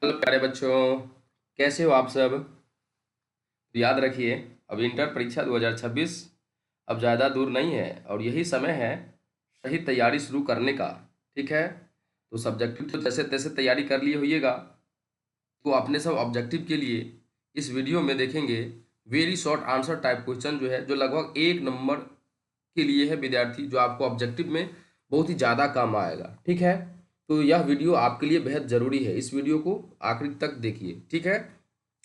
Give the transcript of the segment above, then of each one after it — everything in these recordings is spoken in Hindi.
हेलो प्यारे बच्चों, कैसे हो आप सब। तो याद रखिए, अब इंटर परीक्षा 2026 अब ज़्यादा दूर नहीं है और यही समय है सही तैयारी शुरू करने का। ठीक है, तो सब्जेक्टिव तो जैसे तैसे तैयारी कर लिए होइएगा। तो अपने सब ऑब्जेक्टिव के लिए इस वीडियो में देखेंगे very short answer type question जो है, जो लगभग 1 नंबर के लिए है विद्यार्थी, जो आपको ऑब्जेक्टिव में बहुत ही ज़्यादा काम आएगा। ठीक है, तो यह वीडियो आपके लिए बेहद ज़रूरी है, इस वीडियो को आखिर तक देखिए। ठीक है,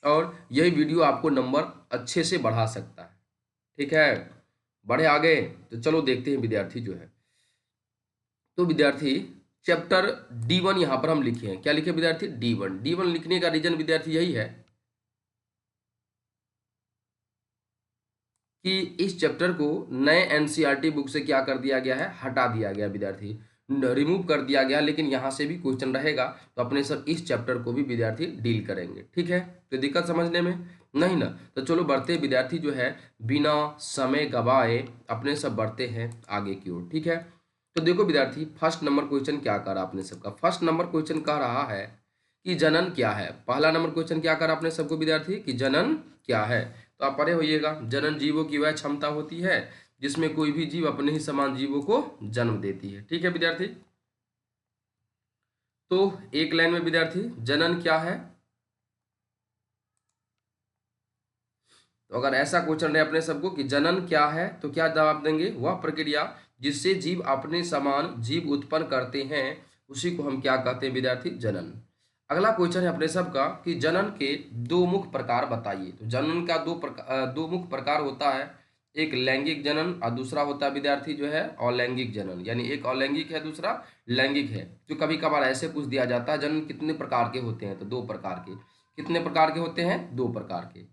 और यही वीडियो आपको नंबर अच्छे से बढ़ा सकता है। ठीक है, बढ़े आगे तो चलो देखते हैं विद्यार्थी जो है। तो विद्यार्थी चैप्टर D1 यहाँ पर हम लिखे हैं। क्या लिखे विद्यार्थी? D1 लिखने का रीजन विद्यार्थी यही है कि इस चैप्टर को नए एनसीईआरटी बुक से क्या कर दिया गया है, हटा दिया गया विद्यार्थी, रिमूव कर दिया गया। लेकिन यहाँ से भी क्वेश्चन रहेगा, तो अपने सब इस चैप्टर को भी विद्यार्थी डील करेंगे। ठीक है, तो दिक्कत समझने में नहीं ना? तो चलो बढ़ते विद्यार्थी जो है, बिना समय गवाए अपने सब बढ़ते हैं आगे की ओर। ठीक है, तो देखो विद्यार्थी, फर्स्ट नंबर क्वेश्चन क्या करा आपने सबका। फर्स्ट नंबर क्वेश्चन कह रहा है कि जनन क्या है। पहला नंबर क्वेश्चन क्या करा आपने सबको विद्यार्थी कि जनन क्या है। तो आप पढ़े होइएगा, जनन जीवों की वह क्षमता होती है जिसमें कोई भी जीव अपने ही समान जीवों को जन्म देती है। ठीक है विद्यार्थी, तो एक लाइन में विद्यार्थी जनन क्या है। तो अगर ऐसा क्वेश्चन रहे अपने सबको कि जनन क्या है, तो क्या जवाब देंगे? वह प्रक्रिया जिससे जीव अपने समान जीव उत्पन्न करते हैं, उसी को हम क्या कहते हैं विद्यार्थी? जनन। अगला क्वेश्चन है अपने सबका कि जनन के दो मुख्य प्रकार बताइए। तो जनन का दो मुख्य प्रकार होता है, एक लैंगिक जनन और दूसरा होता है विद्यार्थी जो है अलैंगिक जनन। यानी एक अलैंगिक है, दूसरा लैंगिक है। जो कभी कभार ऐसे पूछ दिया जाता है जनन कितने प्रकार के होते हैं, तो 2 प्रकार के। कितने प्रकार के होते हैं? 2 प्रकार के।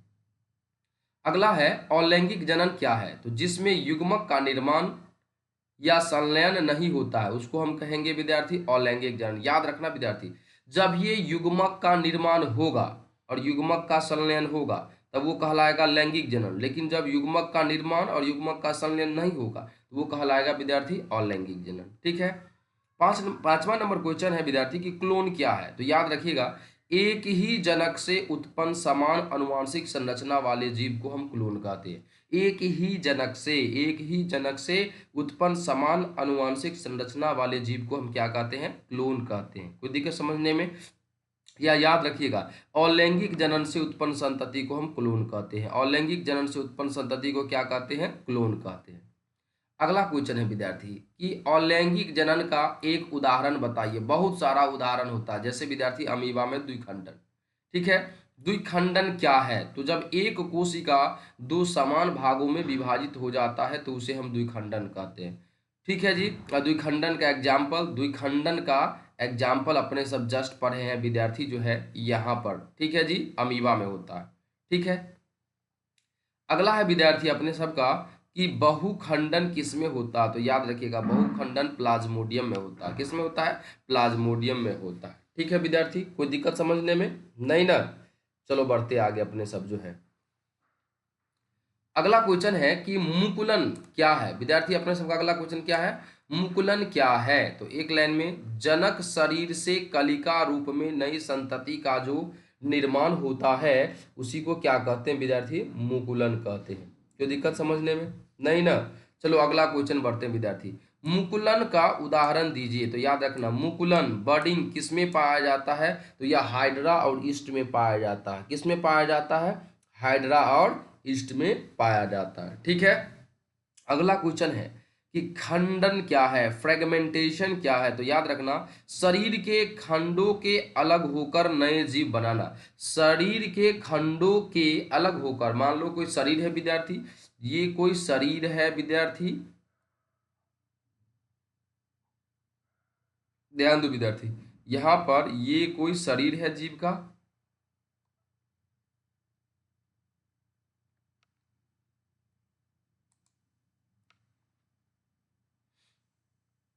अगला है अलैंगिक जनन क्या है, तो जिसमें युग्मक का निर्माण या संलयन नहीं होता है, उसको हम कहेंगे विद्यार्थी अलैंगिक जनन। याद रखना विद्यार्थी, जब ये युग्मक का निर्माण होगा और युग्मक का संलयन होगा तब वो कहलाएगा लैंगिक जनन। लेकिन जब युग्मक का निर्माण और युग्मक का संलयन नहीं होगा तो वो कहलाएगा विद्यार्थी अलैंगिक जनन। ठीक है, पांचवा नंबर क्वेश्चन है विद्यार्थी कि क्लोन क्या है। तो याद रखिएगा, एक ही जनक से उत्पन्न समान अनुवांशिक संरचना वाले जीव को हम क्लोन कहते हैं। एक ही जनक से उत्पन्न समान अनुवांशिक संरचना वाले जीव को हम क्या कहते हैं? क्लोन कहते हैं। कोई दिक्कत समझने में? या याद रखिएगा, अलैंगिक जनन से उत्पन्न संतति को हम क्लोन कहते हैं। अलैंगिक जनन से उत्पन्न संतति को क्या कहते हैं? क्लोन कहते हैं। अगला क्वेश्चन है विद्यार्थी कि अलैंगिक जनन का एक उदाहरण बताइए। बहुत सारा उदाहरण होता है, जैसे विद्यार्थी अमीबा में द्विखंडन। ठीक है, द्विखंडन क्या है? तो जब एक कोशिका दो समान भागों में विभाजित हो जाता है तो उसे हम द्विखंडन कहते हैं। ठीक है जी, द्विखंडन का एग्जाम्पल अपने सब जस्ट पढ़े हैं विद्यार्थी जो है यहाँ पर। ठीक है जी, अमीबा में होता है। ठीक है, अगला है विद्यार्थी अपने सबका कि बहुखंडन किसमें होता है। तो याद रखिएगा, बहुखंडन प्लाज्मोडियम में होता है। किसमें होता है? प्लाज्मोडियम में होता है। ठीक है विद्यार्थी, कोई दिक्कत समझने में नहीं ना? चलो बढ़ते आगे अपने सब जो है। अगला क्वेश्चन है कि मुकुलन क्या है विद्यार्थी। अपने सबका अगला क्वेश्चन क्या है? मुकुलन क्या है। तो एक लाइन में, जनक शरीर से कलिका रूप में नई संतति का जो निर्माण होता है उसी को क्या कहते हैं विद्यार्थी? मुकुलन कहते हैं। कोई दिक्कत समझने में नहीं ना? चलो अगला क्वेश्चन बढ़ते हैं विद्यार्थी, मुकुलन का उदाहरण दीजिए। तो याद रखना, मुकुलन बर्डिंग किस में पाया जाता है? तो यह हाइड्रा और ईस्ट में पाया जाता है। किस में पाया जाता है? हाइड्रा और ईस्ट में पाया जाता है। ठीक है, अगला क्वेश्चन है कि खंडन क्या है, फ्रेगमेंटेशन क्या है। तो याद रखना, शरीर के खंडों के अलग होकर नए जीव बनाना। शरीर के खंडों के अलग होकर, मान लो कोई शरीर है विद्यार्थी, ये कोई शरीर है विद्यार्थी, ध्यान दो विद्यार्थी, यहां पर ये कोई शरीर है जीव का।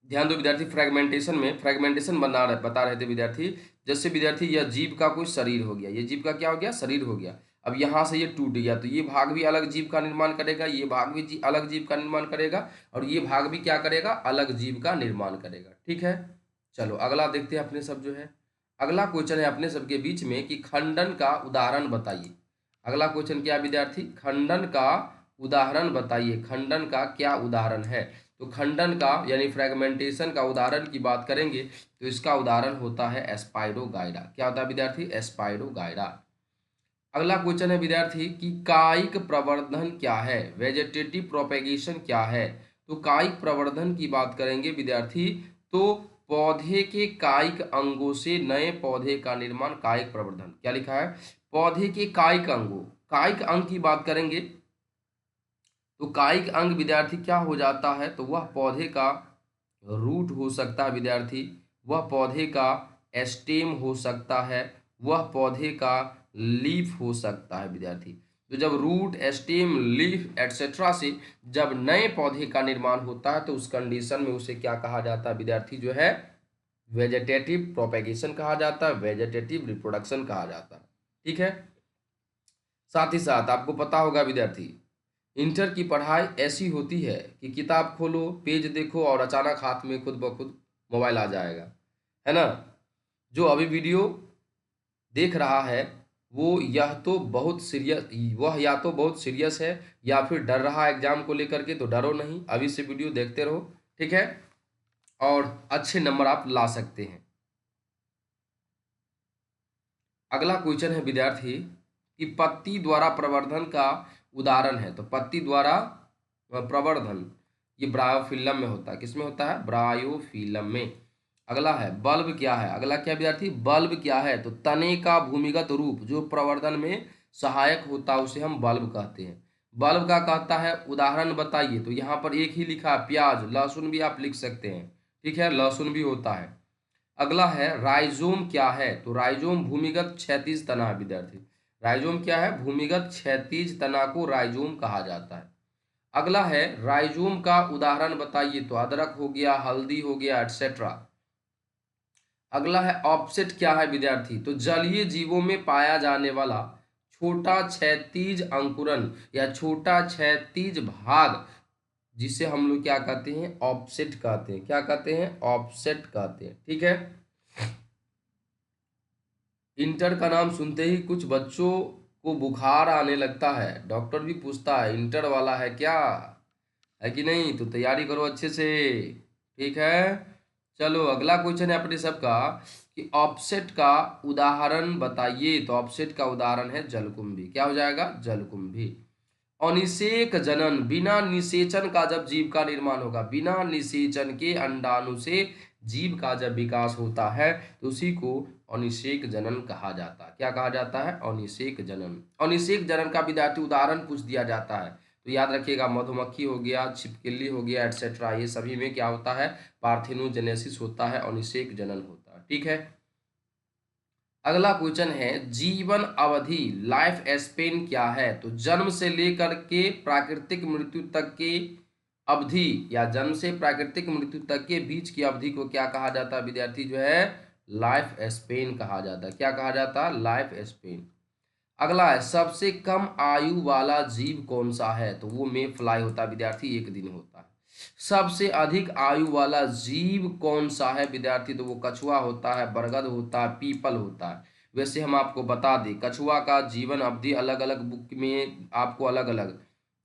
ध्यान दो विद्यार्थी, फ्रेगमेंटेशन बता रहे थे विद्यार्थी। जैसे विद्यार्थी यह जीव का कोई शरीर हो गया, ये जीव का क्या हो गया? शरीर हो गया। अब यहाँ से ये टूट गया तो ये भाग भी अलग जीव का निर्माण करेगा, ये भाग भी अलग जीव का निर्माण करेगा, और ये भाग भी क्या करेगा? अलग जीव का निर्माण करेगा। ठीक है, चलो अगला देखते हैं अपने सब जो है। अगला क्वेश्चन है अपने सबके बीच में कि खंडन का उदाहरण बताइए। अगला क्वेश्चन क्या विद्यार्थी, खंडन का उदाहरण बताइए। खंडन का क्या उदाहरण है? तो खंडन का यानी फ्रेगमेंटेशन का उदाहरण की बात करेंगे तो इसका उदाहरण होता है एस्पाइरोगाइरा। क्या होता है विद्यार्थी? एस्पाइरोगाइरा। अगला क्वेश्चन है विद्यार्थी कि कायिक प्रवर्धन क्या है? वेजेटेटिव प्रोपेगेशन क्या है? तो कायिक प्रवर्धन की बात करेंगे विद्यार्थी तो पौधे के कायिक अंगों से नए पौधे का निर्माण कायिक प्रवर्धन। क्या लिखा है? पौधे के कायिक अंगों, कायिक अंग की बात करेंगे तो कायिक अंग विद्यार्थी क्या हो जाता है? तो वह पौधे का रूट हो सकता है विद्यार्थी, वह पौधे का स्टेम हो सकता है, वह पौधे का लीफ हो सकता है विद्यार्थी। तो जब रूट, स्टेम, लीफ एटसेट्रा से जब नए पौधे का निर्माण होता है तो उस कंडीशन में उसे क्या कहा जाता है विद्यार्थी? जो है वेजेटेटिव प्रोपेगेशन कहा जाता है, वेजेटेटिव रिप्रोडक्शन कहा जाता है। ठीक है। साथ ही साथ आपको पता होगा विद्यार्थी, इंटर की पढ़ाई ऐसी होती है कि किताब खोलो, पेज देखो और अचानक हाथ में खुद ब खुद मोबाइल आ जाएगा, है ना। जो अभी वीडियो देख रहा है वो यह तो बहुत सीरियस, वह या तो बहुत सीरियस है या फिर डर रहा है एग्जाम को लेकर के, तो डरो नहीं, अभी से वीडियो देखते रहो। ठीक है, और अच्छे नंबर आप ला सकते हैं। अगला क्वेश्चन है विद्यार्थी कि पत्ती द्वारा प्रवर्धन का उदाहरण है। तो पत्ती द्वारा प्रवर्धन ये ब्रायोफिल्म में होता है। किसमें होता है? ब्रायोफिल्म में। अगला है बल्ब क्या है? अगला क्या विद्यार्थी? बल्ब क्या है? तो तने का भूमिगत रूप जो प्रवर्धन में सहायक होता है उसे हम बल्ब कहते हैं। बल्ब का कहता है उदाहरण बताइए। तो यहाँ पर एक ही लिखा है प्याज, लहसुन भी आप लिख सकते हैं। ठीक है, लहसुन भी होता है। अगला है राइजोम क्या है? तो राइजोम भूमिगत क्षैतिज तना है विद्यार्थी। राइजोम क्या है? भूमिगत क्षैतिज तना को राइजोम कहा जाता है। अगला है राइजोम का उदाहरण बताइए। तो अदरक हो गया, हल्दी हो गया, एटसेट्रा। अगला है ऑफसेट क्या है विद्यार्थी? तो जलीय जीवों में पाया जाने वाला छोटा क्षैतिज अंकुरन या छोटा क्षैतिज भाग जिसे हम लोग क्या कहते हैं? ऑफसेट कहते हैं। क्या कहते हैं? ऑफसेट कहते हैं। ठीक है। इंटर का नाम सुनते ही कुछ बच्चों को बुखार आने लगता है, डॉक्टर भी पूछता है इंटर वाला है क्या, है कि नहीं? तो तैयारी करो अच्छे से। ठीक है, चलो अगला क्वेश्चन है अपने सबका कि ऑफसेट का उदाहरण बताइए। तो ऑफसेट का उदाहरण है जलकुंभी। क्या हो जाएगा? जलकुंभी। अनिषेक जनन, बिना निषेचन का जब जीव का निर्माण होगा, बिना निषेचन के अंडाणु से जीव का जब विकास होता है तो उसी को अनिषेक जनन कहा जाता है। क्या कहा जाता है? अनिषेक जनन। अनिषेक जनन का विद्यार्थी उदाहरण पूछ दिया जाता है तो याद रखिएगा मधुमक्खी हो गया, छिपकली हो गया, एटसेट्रा, ये सभी में क्या होता है? पार्थेनोजेनेसिस होता है, अनिषेक जनन होता है। ठीक है। अगला क्वेश्चन है जीवन अवधि, लाइफ स्पेन क्या है? तो जन्म से लेकर के प्राकृतिक मृत्यु तक के अवधि या जन्म से प्राकृतिक मृत्यु तक के बीच की अवधि को क्या कहा जाता है विद्यार्थी? जो है लाइफ स्पेन कहा जाता है। क्या कहा जाता है? Life span. अगला है सबसे कम आयु वाला जीव कौन सा है? तो वो मे फ्लाई होता है विद्यार्थी, एक दिन होता है। सबसे अधिक आयु वाला जीव कौन सा है विद्यार्थी? तो वो कछुआ होता है, बरगद होता है, पीपल होता है। वैसे हम आपको बता दें कछुआ का जीवन अवधि अलग अलग बुक में आपको अलग अलग,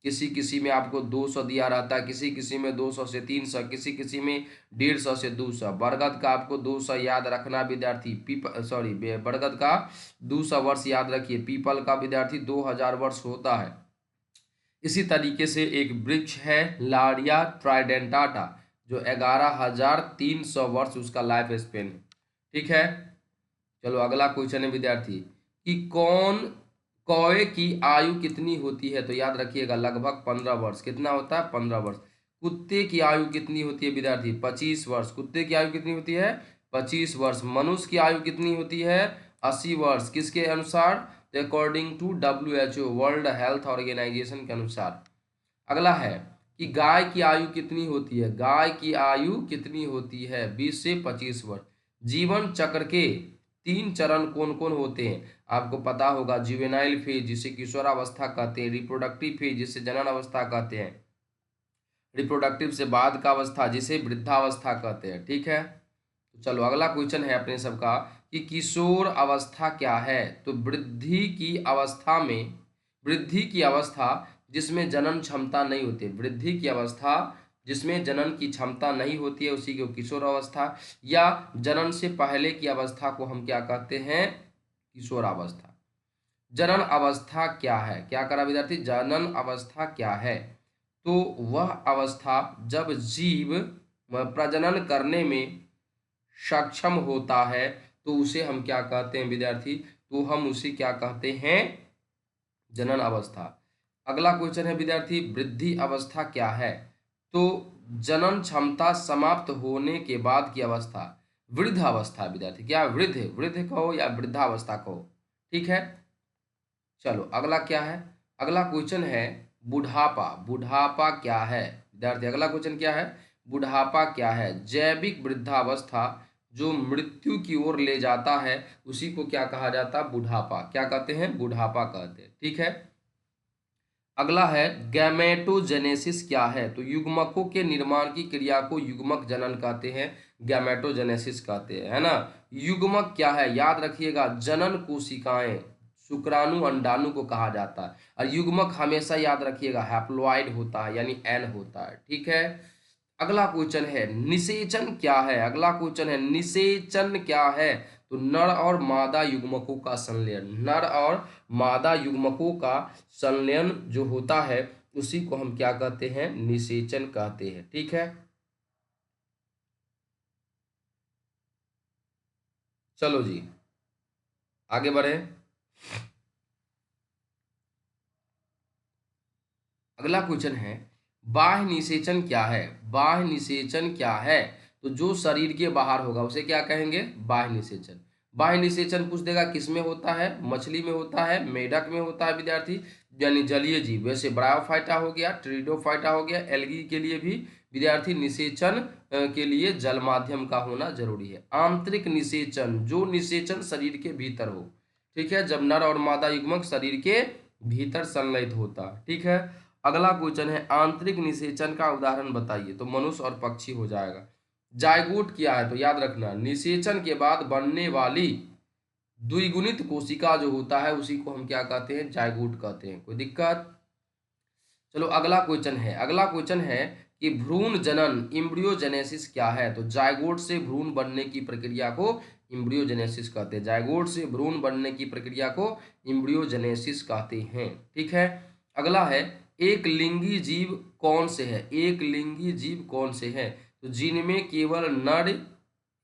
किसी किसी में आपको 200 दिया रहता है, किसी किसी में 200 से 300, किसी किसी में 150 से 200। बरगद का आपको 200 याद रखना विद्यार्थी। बरगद का 200 वर्ष याद रखिए। पीपल का विद्यार्थी 2000 वर्ष होता है। इसी तरीके से एक वृक्ष है लारिया ट्राइडेंटाटा जो 11,300 वर्ष उसका लाइफ स्पेन है। ठीक है, चलो अगला क्वेश्चन है विद्यार्थी कि कौवे की आयु कितनी होती है? तो याद रखिएगा लगभग 15 वर्ष। कितना होता है? 15 वर्ष। कुत्ते की आयु कितनी होती है विद्यार्थी? 25 वर्ष। कुत्ते की आयु कितनी होती है? 25 वर्ष। मनुष्य की आयु कितनी होती है? 80 वर्ष। किसके अनुसार? According to WHO, world health organisation के अनुसार। अगला है कि गाय की आयु कितनी होती है? गाय की आयु कितनी होती है? 20 से 25 वर्ष। जीवन चक्र के 3 चरण कौन कौन होते हैं? आपको पता होगा, जुवेनाइल फेज जिसे किशोरावस्था कहते हैं, रिप्रोडक्टिव फेज जिसे जनन अवस्था कहते हैं, रिप्रोडक्टिव से बाद का अवस्था जिसे वृद्धावस्था कहते हैं। ठीक है, तो चलो अगला क्वेश्चन है अपने सबका कि किशोर अवस्था क्या है, तो वृद्धि की अवस्था में, वृद्धि की अवस्था जिसमें जनन क्षमता नहीं होती, वृद्धि की अवस्था जिसमें जनन की क्षमता नहीं होती है उसी को किशोर अवस्था, या जनन से पहले की अवस्था को हम क्या कहते हैं, किशोरावस्था। जनन अवस्था क्या है, क्या करा विद्यार्थी, जनन अवस्था क्या है, तो वह अवस्था जब जीव प्रजनन करने में सक्षम होता है तो उसे हम क्या कहते हैं विद्यार्थी, तो हम उसे क्या कहते हैं, जनन अवस्था। अगला क्वेश्चन है विद्यार्थी, वृद्धि अवस्था क्या है, तो जनन क्षमता समाप्त होने के बाद की अवस्था वृद्ध अवस्था विद्यार्थी। क्या वृद्ध, वृद्ध कहो या वृद्धावस्था कहो, ठीक है। चलो अगला क्या है, अगला क्वेश्चन है बुढ़ापा। बुढ़ापा क्या है विद्यार्थी, अगला क्वेश्चन क्या है, बुढ़ापा क्या है, जैविक वृद्धावस्था जो मृत्यु की ओर ले जाता है उसी को क्या कहा जाता है, बुढ़ापा। क्या कहते हैं, बुढ़ापा कहते हैं, ठीक है। अगला है गैमेटोजेनेसिस क्या है, तो युग्मकों के निर्माण की क्रिया को युग्मक जनन कहते हैं, गैमेटोजेनेसिस कहते हैं, है ना। युग्मक क्या है, याद रखिएगा, जनन कोशिकाएं, शुक्राणु अंडाणु को कहा जाता है, और युग्मक हमेशा याद रखिएगा हैप्लॉइड होता है यानी एन होता है, ठीक है। अगला क्वेश्चन है निषेचन क्या है, अगला क्वेश्चन है निषेचन क्या है, तो नर और मादा युग्मकों का संलयन, नर और मादा युग्मकों का संलयन जो होता है उसी को हम क्या कहते हैं, निषेचन कहते हैं, ठीक है। चलो जी आगे बढ़े। अगला क्वेश्चन है बाह्य निषेचन क्या है, बाह्य निषेचन क्या है, तो जो शरीर के बाहर होगा उसे क्या कहेंगे, बाह्य निषेचन। बाह्य निषेचन पूछ देगा किस में होता है, मछली में होता है, मेढक में होता है विद्यार्थी, यानी जलीय जीव, वैसे ब्रायोफाइटा हो गया, ट्रिडोफाइटा हो गया, एल्गी के लिए भी विद्यार्थी निषेचन के लिए जल माध्यम का होना जरूरी है। आंतरिक निषेचन, जो निषेचन शरीर के भीतर हो, ठीक है, जब नर और मादा युग्मक शरीर के भीतर संलयित होता, ठीक है। अगला क्वेश्चन है आंतरिक निषेचन का उदाहरण बताइए, तो मनुष्य और पक्षी हो जाएगा। जायगोट क्या है, तो याद रखना निषेचन के बाद बनने वाली द्विगुणित कोशिका जो होता है उसी को हम क्या कहते हैं, जायगोट कहते हैं। कोई दिक्कत। चलो अगला क्वेश्चन है, अगला क्वेश्चन है कि भ्रूण जनन इम्ब्रियोजेनेसिस क्या है, तो जायगोट से भ्रूण बनने की प्रक्रिया को इम्ब्रियोजेनेसिस कहते हैं, जायगोट से भ्रूण बनने की प्रक्रिया को इम्ब्रियोजेनेसिस कहते हैं, ठीक है। अगला है एक लिंगी जीव कौन से है, एक लिंगी जीव कौन से है, तो जिनमें केवल नर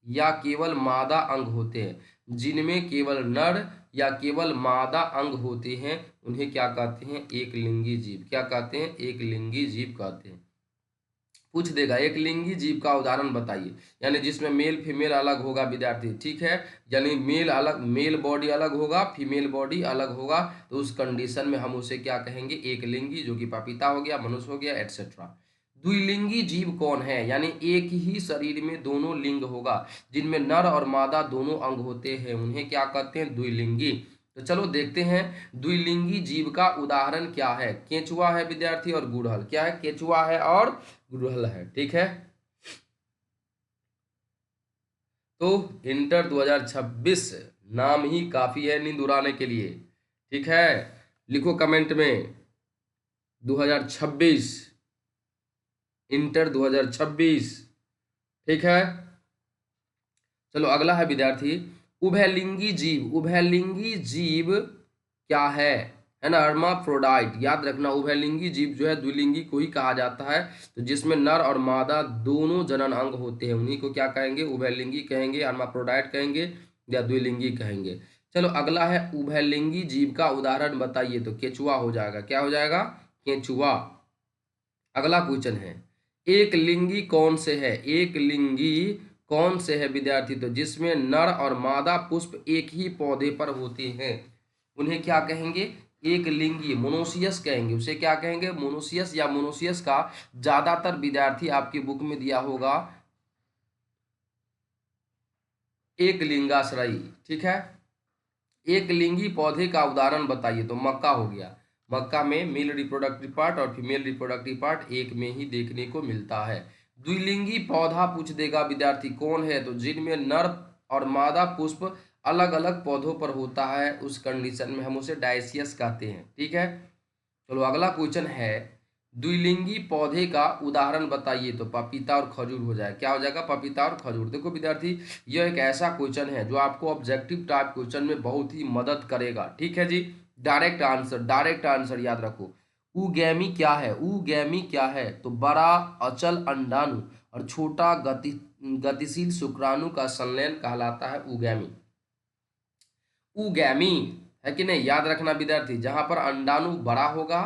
या केवल मादा अंग होते हैं, जिनमें केवल नर या केवल मादा अंग होते हैं उन्हें क्या कहते हैं, एक लिंगी जीव। क्या कहते हैं, एक लिंगी जीव कहते हैं। पूछ देगा एक लिंगी जीव का उदाहरण बताइए, यानी जिसमें मेल फीमेल अलग होगा विद्यार्थी, ठीक है, यानी मेल अलग, मेल बॉडी अलग होगा, फीमेल बॉडी अलग होगा, तो उस कंडीशन में हम उसे क्या कहेंगे, एक लिंगी, जो कि पपीता हो गया, मनुष्य हो गया, एटसेट्रा। द्विलिंगी जीव कौन है, यानी एक ही शरीर में दोनों लिंग होगा, जिनमें नर और मादा दोनों अंग होते हैं उन्हें क्या कहते हैं, द्विलिंगी। तो चलो देखते हैं द्विलिंगी जीव का उदाहरण क्या है, केंचुआ है विद्यार्थी और गुड़हल। क्या है, केंचुआ है और गुड़हल है, ठीक है। तो इंटर 2026 नाम ही काफी है नींद उड़ाने के लिए, ठीक है। लिखो कमेंट में 2026, इंटर 2026, ठीक है। चलो अगला है विद्यार्थी उभयलिंगी जीव। उभयलिंगी जीव क्या है ना, हर्माफ्रोडाइट। याद रखना उभयलिंगी जीव जो है द्विलिंगी को ही कहा जाता है, तो जिसमें नर और मादा दोनों जनन अंग होते हैं उन्हीं को क्या कहेंगे, उभयलिंगी कहेंगे, हर्माफ्रोडाइट कहेंगे या द्विलिंगी कहेंगे। चलो अगला है उभयलिंगी जीव का उदाहरण बताइए, तो केचुआ हो जाएगा। क्या हो जाएगा, केचुआ। अगला क्वेश्चन है एक लिंगी कौन से है, एक लिंगी कौन से है विद्यार्थी, तो जिसमें नर और मादा पुष्प एक ही पौधे पर होते हैं उन्हें क्या कहेंगे, एक लिंगी, मोनोसियस कहेंगे, उसे क्या कहेंगे, मोनोसियस, या मोनोसियस का ज्यादातर विद्यार्थी आपकी बुक में दिया होगा एक लिंगाश्रयी, ठीक है। एक लिंगी पौधे का उदाहरण बताइए, तो मक्का हो गया, मक्का में मेल रिप्रोडक्टिव पार्ट और फीमेल रिप्रोडक्टिव पार्ट एक में ही देखने को मिलता है। द्विलिंगी पौधा पूछ देगा विद्यार्थी कौन है, तो जिनमें नर और मादा पुष्प अलग अलग पौधों पर होता है, उस कंडीशन में हम उसे डायसियस कहते हैं। ठीक है, चलो अगला क्वेश्चन है, द्विलिंगी पौधे का उदाहरण बताइए। तो पपीता और खजूर हो जाए, क्या हो जाएगा, पपीता और खजूर। देखो विद्यार्थी, यह एक ऐसा क्वेश्चन है जो आपको ऑब्जेक्टिव टाइप क्वेश्चन में बहुत ही मदद करेगा। ठीक है जी, डायरेक्ट आंसर याद रखो। उगैमी क्या है, उगैमी क्या है, तो बड़ा अचल अंडाणु और छोटा गतिशील शुक्राणु का संलयन कहलाता है उगैमी। उगैमी है कि नहीं, याद रखना विद्यार्थी, जहां पर अंडाणु बड़ा होगा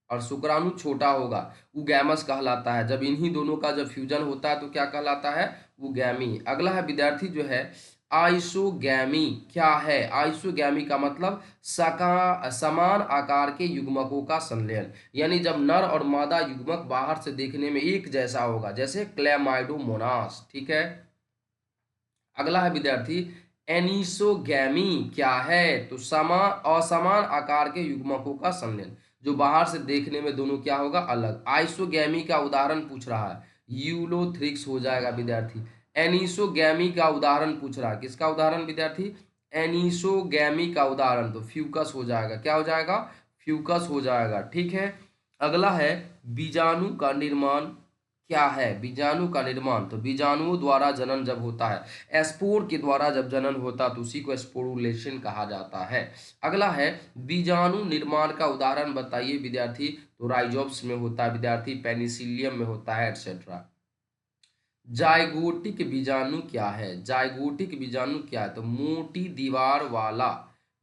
और शुक्राणु छोटा होगा, उगैमस कहलाता है। जब इन्हीं दोनों का जब फ्यूजन होता है तो क्या कहलाता है, उगैमी। अगला है विद्यार्थी जो है आइसोगैमी, क्या है, आइसोगैमी का मतलब समान आकार के युग्मकों का संलयन, यानी जब नर और मादा युग्मक बाहर से देखने में एक जैसा होगा, जैसे क्लेमाइडोमोनास। ठीक है, अगला है विद्यार्थी एनिसोगैमी, क्या है, तो असमान आकार के युग्मकों का संलयन, जो बाहर से देखने में दोनों क्या होगा, अलग। आइसोगैमी का उदाहरण पूछ रहा है, यूलोथ्रिक्स हो जाएगा विद्यार्थी। एनिसोगैमी का उदाहरण पूछ रहा है, किसका उदाहरण विद्यार्थी, एनिसोगैमी का उदाहरण, तो फ्यूकस हो जाएगा, क्या हो जाएगा, फ्यूकस हो जाएगा। ठीक है, अगला है बीजाणु का निर्माण क्या है, बीजाणु का निर्माण, तो बीजाणुओं द्वारा जनन जब होता है, स्पोर के द्वारा जब जनन होता है तो उसी को स्पोरुलेशन कहा जाता है। अगला है बीजाणु निर्माण का उदाहरण बताइए विद्यार्थी, तो राइजोप्स में होता है विद्यार्थी, पेनिसिलियम में होता है, एटसेट्रा। जाइगोटिक बीजाणु क्या है, जाइगोटिक बीजाणु क्या है, तो मोटी दीवार वाला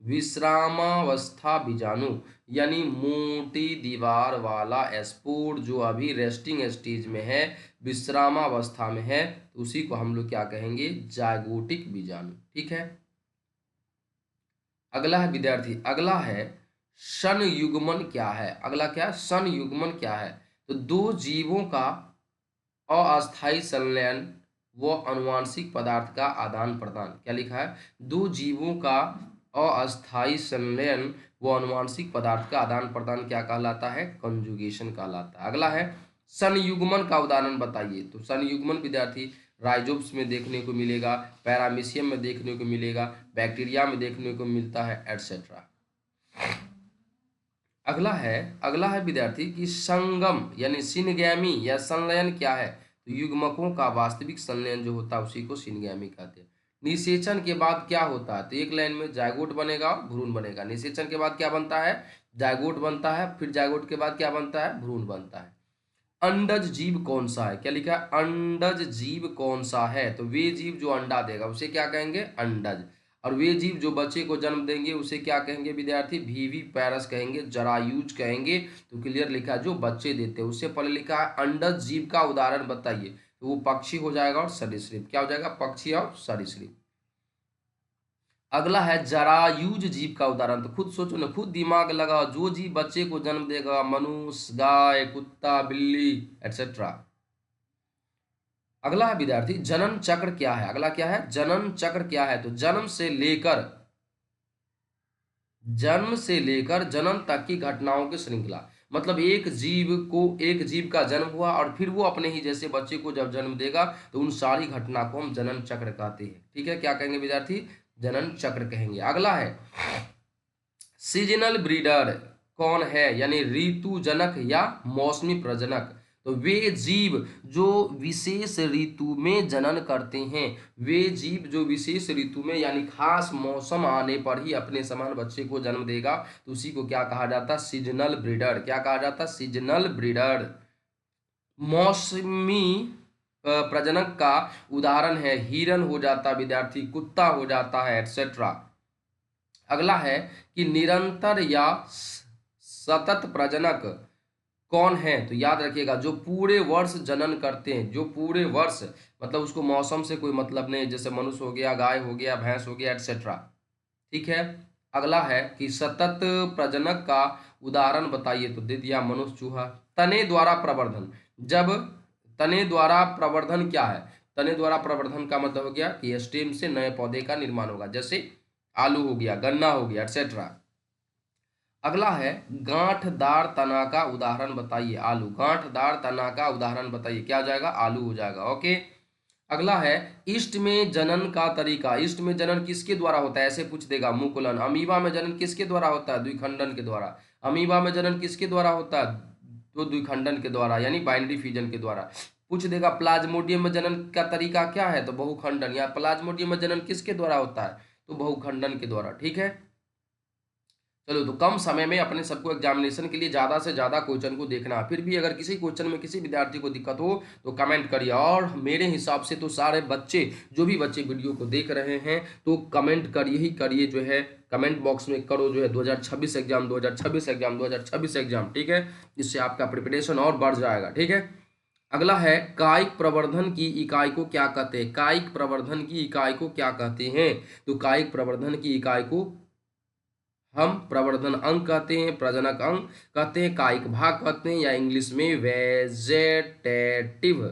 विश्रामावस्था बीजाणु, यानी मोटी दीवार वाला स्पोर जो अभी रेस्टिंग स्टेज में है, विश्रामावस्था में है, तो उसी को हम लोग क्या कहेंगे, जाइगोटिक बीजाणु। ठीक है, अगला है विद्यार्थी, अगला है संयुग्मन क्या है, अगला क्या, संयुग्मन क्या है, तो दो जीवों का अस्थायी संलयन व अनुवांशिक पदार्थ का आदान प्रदान, क्या लिखा है, दो जीवों का अस्थायी संलयन व अनुवांशिक पदार्थ का आदान प्रदान क्या कहलाता है, कंजुगेशन कहलाता है। अगला है संयुग्मन का उदाहरण बताइए, तो संयुग्मन विद्यार्थी राइजोप्स में देखने को मिलेगा, पैरामीशियम में देखने को मिलेगा, बैक्टीरिया में देखने को मिलता है, एटसेट्रा। अगला है विद्यार्थी कि संगम यानी सिनगैमी या संलयन क्या है, तो युग्मकों का वास्तविक संलयन जो होता है उसी को सिनगैमी कहते हैं। निषेचन के बाद क्या होता है, तो एक लाइन में जायगोट बनेगा और भ्रूण बनेगा। निषेचन के बाद क्या बनता है, जायगोट बनता है, फिर जायगोट के बाद क्या बनता है, भ्रूण बनता है। अंडज जीव कौन सा है, क्या लिखा है, अंडज जीव कौन सा है, तो वे जीव जो अंडा देगा उसे क्या कहेंगे, अंडज। और वे जीव जो बच्चे को जन्म देंगे उसे क्या कहेंगे विद्यार्थी, वीवी पैरस कहेंगे, जरायुज कहेंगे। तो क्लियर लिखा है जो बच्चे देते हैं। उससे पहले लिखा है अंडज जीव का उदाहरण बताइए, तो वो पक्षी हो जाएगा और सरीसृप, क्या हो जाएगा, पक्षी और सरीसृप। अगला है जरायुज जीव का उदाहरण, तो खुद सोचो ना, खुद दिमाग लगाओ, जो जीव बच्चे को जन्म देगा, मनुष्य, गाय, कुत्ता, बिल्ली, एटसेट्रा। अगला है विद्यार्थी जनन चक्र क्या है, अगला क्या है, जनन चक्र क्या है, तो जन्म से लेकर जनन तक की घटनाओं की श्रृंखला, मतलब एक जीव का जन्म हुआ और फिर वो अपने ही जैसे बच्चे को जब जन्म देगा तो उन सारी घटना को हम जनन चक्र कहते हैं। ठीक है, क्या कहेंगे विद्यार्थी, जनन चक्र कहेंगे। अगला है सीजनल ब्रीडर कौन है, यानी ऋतु जनक या मौसमी प्रजनक, तो वे जीव जो विशेष ऋतु में जनन करते हैं, वे जीव जो विशेष ऋतु में यानी खास मौसम आने पर ही अपने समान बच्चे को जन्म देगा, तो उसी को क्या कहा जाता है, सीजनल ब्रीडर, क्या कहा जाता है, सीजनल ब्रीडर। मौसमी प्रजनक का उदाहरण है हिरन हो जाता विद्यार्थी, कुत्ता हो जाता है, एटसेट्रा। अगला है कि निरंतर या सतत प्रजनक कौन है, तो याद रखिएगा जो पूरे वर्ष जनन करते हैं, जो पूरे वर्ष, मतलब उसको मौसम से कोई मतलब नहीं, जैसे मनुष्य हो गया, गाय हो गया, भैंस हो गया, एटसेट्रा। ठीक है, अगला है कि सतत प्रजनक का उदाहरण बताइए, तो दे दिया मनुष्य, चूहा। तने द्वारा प्रवर्धन, जब तने द्वारा प्रवर्धन क्या है, तने द्वारा प्रवर्धन का मतलब हो गया कि स्टेम से नए पौधे का निर्माण होगा, जैसे आलू हो गया, गन्ना हो गया, एटसेट्रा। अगला है गांठदार तना का उदाहरण बताइए, आलू, गांठदार तना का उदाहरण बताइए, क्या हो जाएगा, आलू हो जाएगा। ओके, अगला है ईस्ट में जनन का तरीका। ईस्ट में जनन किसके द्वारा होता है, ऐसे पूछ देगा, मुकुलन। अमीबा में जनन किसके द्वारा होता है, द्विखंडन के द्वारा। अमीबा में जनन किसके द्वारा होता है, तो द्विखंडन के द्वारा, यानी बाइनरी फ्यूजन के द्वारा। पूछ देगा प्लाज्मोडियम में जनन का तरीका क्या है, तो बहुखंडन। या प्लाज्मोडियम में जनन किसके द्वारा होता है, तो बहुखंडन के द्वारा। ठीक है, चलो, तो कम समय में अपने सबको एग्जामिनेशन के लिए ज़्यादा से ज़्यादा क्वेश्चन को देखना। फिर भी अगर किसी क्वेश्चन में किसी विद्यार्थी को दिक्कत हो तो कमेंट करिए। और मेरे हिसाब से तो सारे बच्चे, जो भी बच्चे वीडियो को देख रहे हैं, तो कमेंट करिए ही करिए, जो है कमेंट बॉक्स में करो, जो है 2026 एग्जाम, 2026 एग्जाम, 2026 एग्जाम। ठीक है, इससे आपका प्रिपरेशन और बढ़ जाएगा। ठीक है, अगला है कायिक प्रवर्धन की इकाई को क्या कहते हैं। कायिक प्रवर्धन की इकाई को क्या कहते हैं, तो कायिक प्रवर्धन की इकाई को हम प्रवर्धन अंग कहते हैं, प्रजनक अंग कहते हैं, कायिक भाग कहते हैं, या इंग्लिश में वेजेटेटिव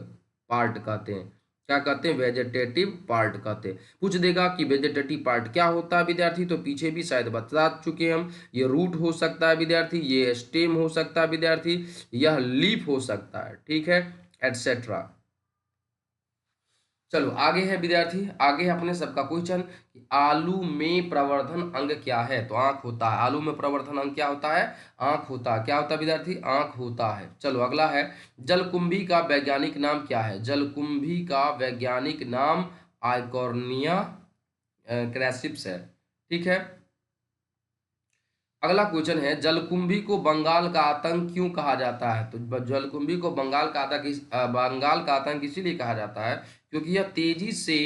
पार्ट कहते हैं। क्या कहते हैं, वेजेटेटिव पार्ट कहते हैं। पूछ देगा कि वेजेटेटिव पार्ट क्या होता है विद्यार्थी, तो पीछे भी शायद बता चुके हम। ये रूट हो सकता है विद्यार्थी, ये स्टेम हो सकता है विद्यार्थी, यह लीफ हो सकता है। ठीक है, एटसेट्रा। चलो आगे है विद्यार्थी, आगे है अपने सबका क्वेश्चन कि आलू में प्रवर्धन अंग क्या है, तो आंख होता है। आलू में प्रवर्धन अंग क्या होता है, आंख होता है। क्या होता है विद्यार्थी, आंख होता है। चलो अगला है जलकुंभी का वैज्ञानिक नाम क्या है। जलकुंभी का वैज्ञानिक नाम आइकॉर्निया क्रैसिप्स है। ठीक है, अगला क्वेश्चन है जलकुंभी को बंगाल का आतंक क्यों कहा जाता है, तो जलकुंभी को बंगाल का आतंक इसीलिए कहा जाता है क्योंकि यह तेजी से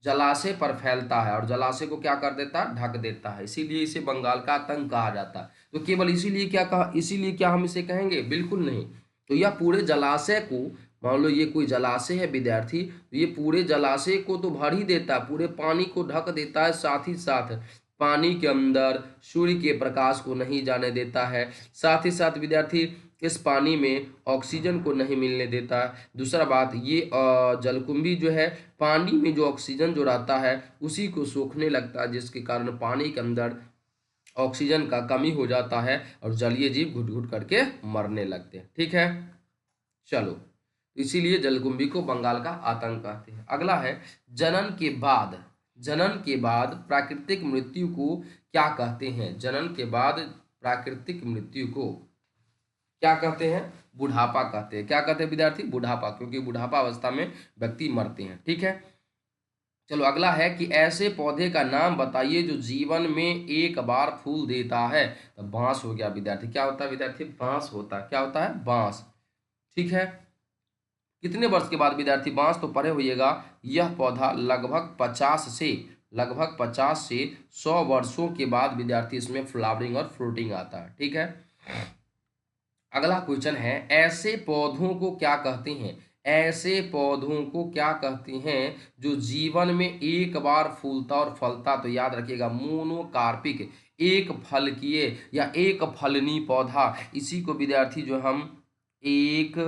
जलाशय पर फैलता है और जलाशय को क्या कर देता है, ढक देता है, इसीलिए इसे बंगाल का आतंक कहा जाता है। तो केवल इसीलिए क्या कहा, इसीलिए क्या हम इसे कहेंगे, बिल्कुल नहीं। तो यह पूरे जलाशय को, मान लो ये कोई जलाशय है विद्यार्थी, तो ये पूरे जलाशय को तो भर ही देता है, पूरे पानी को ढक देता है, साथ ही साथ पानी के अंदर सूर्य के प्रकाश को नहीं जाने देता है, साथ ही साथ विद्यार्थी इस पानी में ऑक्सीजन को नहीं मिलने देता है। दूसरा बात, ये जलकुंभी जो है पानी में जो ऑक्सीजन जो रहता है उसी को सोखने लगता है, जिसके कारण पानी के अंदर ऑक्सीजन का कमी हो जाता है और जलीय जीव घुट घुट करके मरने लगते हैं। ठीक है, चलो, इसीलिए जलकुंभी को बंगाल का आतंक कहते हैं। अगला है जनन के बाद प्राकृतिक मृत्यु को क्या कहते हैं। जनन के बाद प्राकृतिक मृत्यु को क्या कहते हैं, बुढ़ापा कहते हैं। क्या कहते हैं विद्यार्थी, बुढ़ापा, क्योंकि बुढ़ापा अवस्था में व्यक्ति मरते हैं। ठीक है, चलो अगला है कि ऐसे पौधे का नाम बताइए जो जीवन में एक बार फूल देता है, तो बांस हो गया विद्यार्थी। क्या होता है विद्यार्थी, बांस होता है। क्या होता है, बांस। ठीक है, कितने वर्ष के बाद विद्यार्थी, बांस तो पढ़े होइएगा, यह पौधा लगभग 50 से 100 वर्षों के बाद विद्यार्थी इसमें फ्लावरिंग और फ्रूटिंग आता है। ठीक है, अगला क्वेश्चन है ऐसे पौधों को क्या कहते हैं। ऐसे पौधों को क्या कहते हैं जो जीवन में एक बार फूलता और फलता, तो याद रखिएगा मोनोकार्पिक, एक फलकीय या एक फलनी पौधा, इसी को विद्यार्थी जो हम एक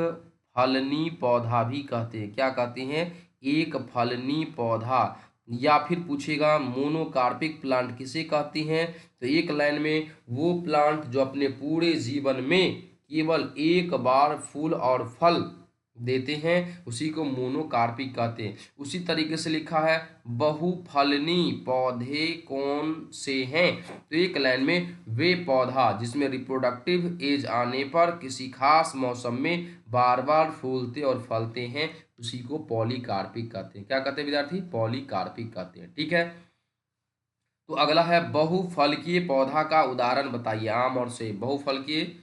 फलनी पौधा भी कहते हैं। क्या कहते हैं, एक फलनी पौधा। या फिर पूछेगा मोनोकार्पिक प्लांट किसे कहते हैं, तो एक लाइन में वो प्लांट जो अपने पूरे जीवन में केवल एक बार फूल और फल देते हैं उसी को मोनोकार्पिक कहते हैं। उसी तरीके से लिखा है बहुफलनी पौधे कौन से हैं, तो एक लाइन में वे पौधा जिसमें रिप्रोडक्टिव एज आने पर किसी खास मौसम में बार बार फूलते और फलते हैं उसी को पॉलीकार्पिक कहते हैं। क्या कहते हैं विद्यार्थी, पॉलीकार्पिक कहते हैं। ठीक है, तो अगला है बहुफलकीय पौधा का उदाहरण बताइए। आम और सेब, बहुफलकीय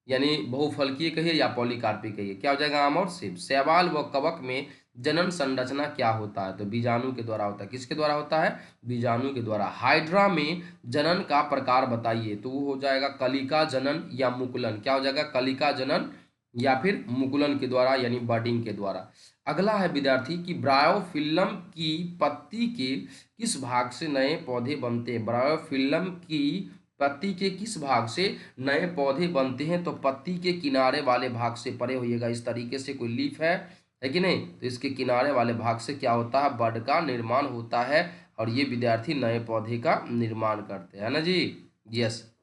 यानी बहुफलकीय कहिए या पॉलीकार्पिक कहिए, क्या हो जाएगा, आम और सेब। शैवाल व कवक में जनन संरचना क्या होता है, तो बीजाणु के द्वारा होता है। किसके द्वारा होता है, बीजाणु के द्वारा। हाइड्रा में जनन का प्रकार बताइए, तो वो हो जाएगा कलिका जनन या मुकुलन। क्या हो जाएगा, कलिका जनन या फिर मुकुलन के द्वारा यानी बडिंग के द्वारा। अगला है विद्यार्थी कि ब्रायोफिल्म की पत्ती के किस भाग से नए पौधे बनते हैं। ब्रायोफिल्म की पत्ती के किस भाग से नए पौधे बनते हैं, तो पत्ती के किनारे वाले भाग से। परे होइएगा, इस तरीके से कोई लीफ है कि नहीं, तो इसके किनारे वाले भाग से क्या होता है, बड का निर्माण होता है और ये विद्यार्थी नए पौधे का निर्माण करते हैं ना जी। यस,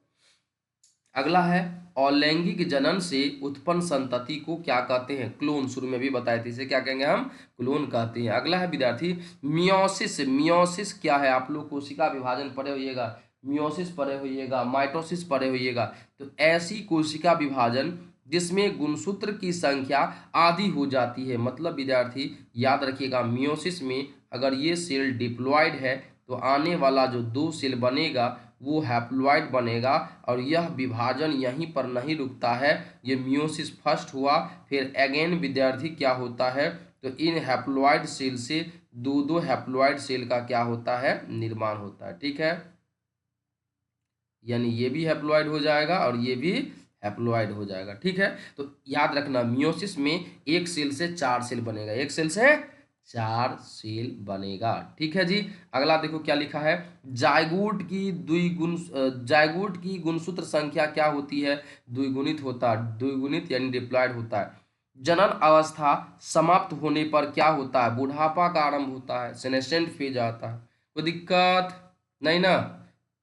अगला है अलैंगिक जनन से उत्पन्न संतति को क्या कहते हैं? क्लोन। शुरू में भी बताए थे, इसे क्या कहेंगे हम? क्लोन कहते हैं। अगला है विद्यार्थी मियोसिस। मियोसिस क्या है? आप लोग कोशिका विभाजन पढ़े होइएगा, मियोसिस पढ़े होइएगा, माइटोसिस पढ़े होइएगा। तो ऐसी कोशिका विभाजन जिसमें गुणसूत्र की संख्या आधी हो जाती है, मतलब विद्यार्थी याद रखिएगा मियोसिस में अगर ये सेल डिप्लॉयड है तो आने वाला जो 2 सेल बनेगा वो हैप्लॉइड बनेगा, और यह विभाजन यहीं पर नहीं रुकता है। ये मियोसिस फर्स्ट हुआ, फिर अगेन विद्यार्थी क्या होता है? तो इन हैप्लॉइड सेल से दो दो हैप्लॉइड सेल का क्या होता है? निर्माण होता है। ठीक है, यानी ये भी हैप्लॉइड हो जाएगा और ये भी हैप्लॉइड हो जाएगा। ठीक है, तो याद रखना मियोसिस में एक सेल से 4 सेल बनेगा, एक सेल से 4 सेल बनेगा। ठीक है जी। अगला देखो क्या लिखा है, जायगोट की गुणसूत्र संख्या क्या होती है? द्विगुणित होता है, द्विगुणित यानी डिप्लॉयड होता है। जनन अवस्था समाप्त होने पर क्या होता है? बुढ़ापा का आरंभ होता है, सेनेसेंट फेज आता है। कोई दिक्कत नहीं ना?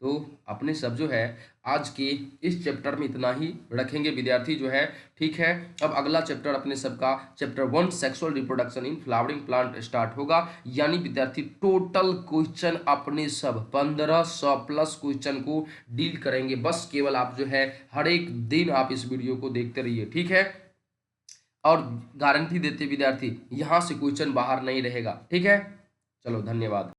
तो अपने सब जो है आज के इस चैप्टर में इतना ही रखेंगे विद्यार्थी जो है। ठीक है, अब अगला चैप्टर अपने सबका chapter 1 sexual reproduction in flowering plant start होगा। यानी विद्यार्थी टोटल क्वेश्चन अपने सब 1500 प्लस क्वेश्चन को डील करेंगे। बस केवल आप जो है हर एक दिन आप इस वीडियो को देखते रहिए। ठीक है, और गारंटी देते विद्यार्थी यहाँ से क्वेश्चन बाहर नहीं रहेगा। ठीक है, चलो धन्यवाद।